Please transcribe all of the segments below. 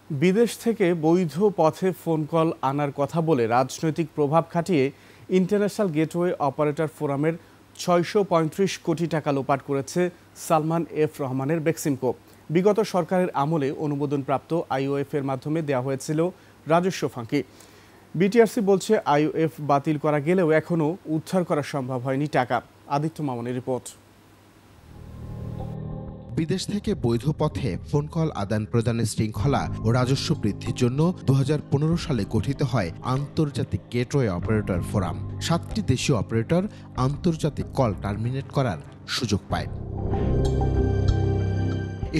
বিদেশ থেকে বৈধ পথে ফোন কল আনার কথা বলে রাজনৈতিক প্রভাব খাটিয়ে ইন্টারন্যাশনাল গেটওয়ে অপারেটর ফোরামের ৬৩৫ কোটি টাকা লোপাট করেছে সালমান এফ রহমানের বেক্সিমকো। বিগত সরকারের আমলে অনুমোদনপ্রাপ্ত আইওএফ এর মাধ্যমে দেওয়া হয়েছিল রাজস্ব ফাঁকি। বিটিআরসি বলছে আইওএফ বাতিল করা গেলেও এখনও উদ্ধার করা সম্ভব হয়নি টাকা। আদিত্য মামুনের রিপোর্ট। বিদেশ থেকে বৈধ পথে ফোন কল আদান প্রদানের শৃঙ্খলা ও রাজস্ব বৃদ্ধির জন্য ২০১৫ সালে গঠিত হয় আন্তর্জাতিক গেটওয়ে অপারেটর ফোরাম। ৭টি দেশীয় অপারেটর আন্তর্জাতিক কল টার্মিনেট করার সুযোগ পায়।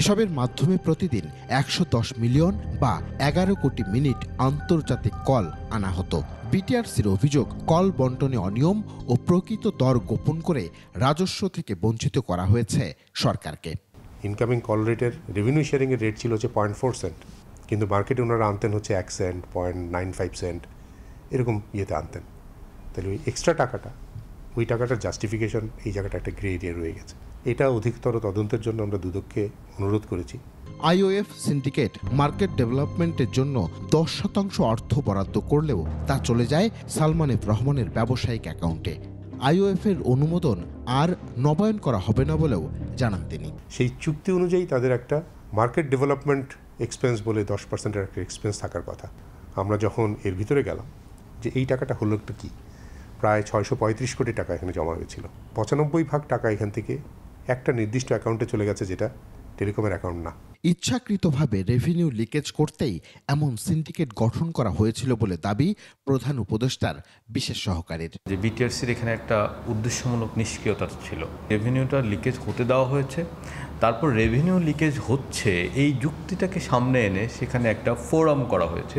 এসবের মাধ্যমে প্রতিদিন ১১০ মিলিয়ন বা ১১ কোটি মিনিট আন্তর্জাতিক কল আনা হতো। বিটিআরসির অভিযোগ, কল বন্টনে অনিয়ম ও প্রকৃত দর গোপন করে রাজস্ব থেকে বঞ্চিত করা হয়েছে সরকারকে। ইনকামিং কল রেটের রেভিনিউ শেয়ারিংয়ের রেট ছিল হচ্ছে 0.4 সেন্ট, কিন্তু মার্কেটে ওনারা আনতেন হচ্ছে 1 সেন্ট, 0.95 সেন্ট, এরকম ইয়েতে আনতেন। তাহলে ওই এক্সট্রা টাকাটা, ওই টাকাটার জাস্টিফিকেশন এই জায়গাটা একটা গ্রে এরিয়া রয়ে গেছে। এটা অধিকতর তদন্তের জন্য আমরা দুদককে অনুরোধ করেছি। আইওএফ সিন্ডিকেট মার্কেট ডেভেলপমেন্টের জন্য ১০% অর্থ বরাদ্দ করলেও তা চলে যায় সালমান এফ রহমানের ব্যবসায়িক অ্যাকাউন্টে। আইওএফ এর অনুমোদন আর নবায়ন করা হবে না বলেও জানান তিনি। সেই চুক্তি অনুযায়ী তাদের একটা মার্কেট ডেভেলপমেন্ট এক্সপেন্স বলে 10%-এর একটা এক্সপেন্স থাকার কথা। আমরা যখন এর ভিতরে গেলাম যে এই টাকাটা হলো একটা কি, প্রায় ৬৩৫ কোটি টাকা এখানে জমা হয়েছিল। ৯৫% টাকা এখান থেকে একটা নির্দিষ্ট অ্যাকাউন্টে চলে গেছে, যেটা টেলিকমের অ্যাকাউন্ট না। ইচ্ছাকৃতভাবে রেভিনিউ লিকেজ করতেই এমন সিন্ডিকেট গঠন করা হয়েছিল বলে দাবি প্রধান উপদেষ্টার বিশেষ সহকারীর। যে বিটিআরসির এখানে একটা উদ্দেশ্যমূলক নিষ্ক্রিয়তা ছিল, রেভিনিউটা লিকেজ হতে দেওয়া হয়েছে। তারপর রেভিনিউ লিকেজ হচ্ছে এই যুক্তিটাকে সামনে এনে সেখানে একটা ফোরাম করা হয়েছে।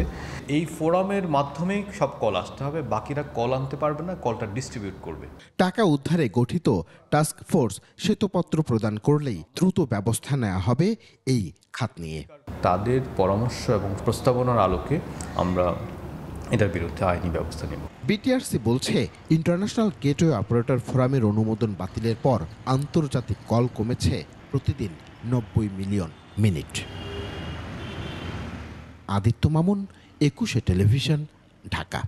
এই ফোরামের মাধ্যমেই সব কল আসতে হবে, বাকিরা কল আনতে পারবে না, কলটা ডিস্ট্রিবিউট করবে। টাকা উদ্ধারে গঠিত টাস্ক ফোর্স শ্বেতপত্র প্রদান করলেই দ্রুত ব্যবস্থা নেওয়া হবে এই খাত নিয়ে। তাদের পরামর্শ এবং প্রস্তাবনার আলোকে আমরা এটার বিরুদ্ধে আইনি ব্যবস্থা নেব। বিটিআরসি বলছে, ইন্টারন্যাশনাল গেটওয়ে অপারেটর ফোরামের অনুমোদন বাতিলের পর আন্তর্জাতিক কল কমেছে প্রতিদিন ৯০ million minute. Aditya Mamun, ২১ television, Dhaka.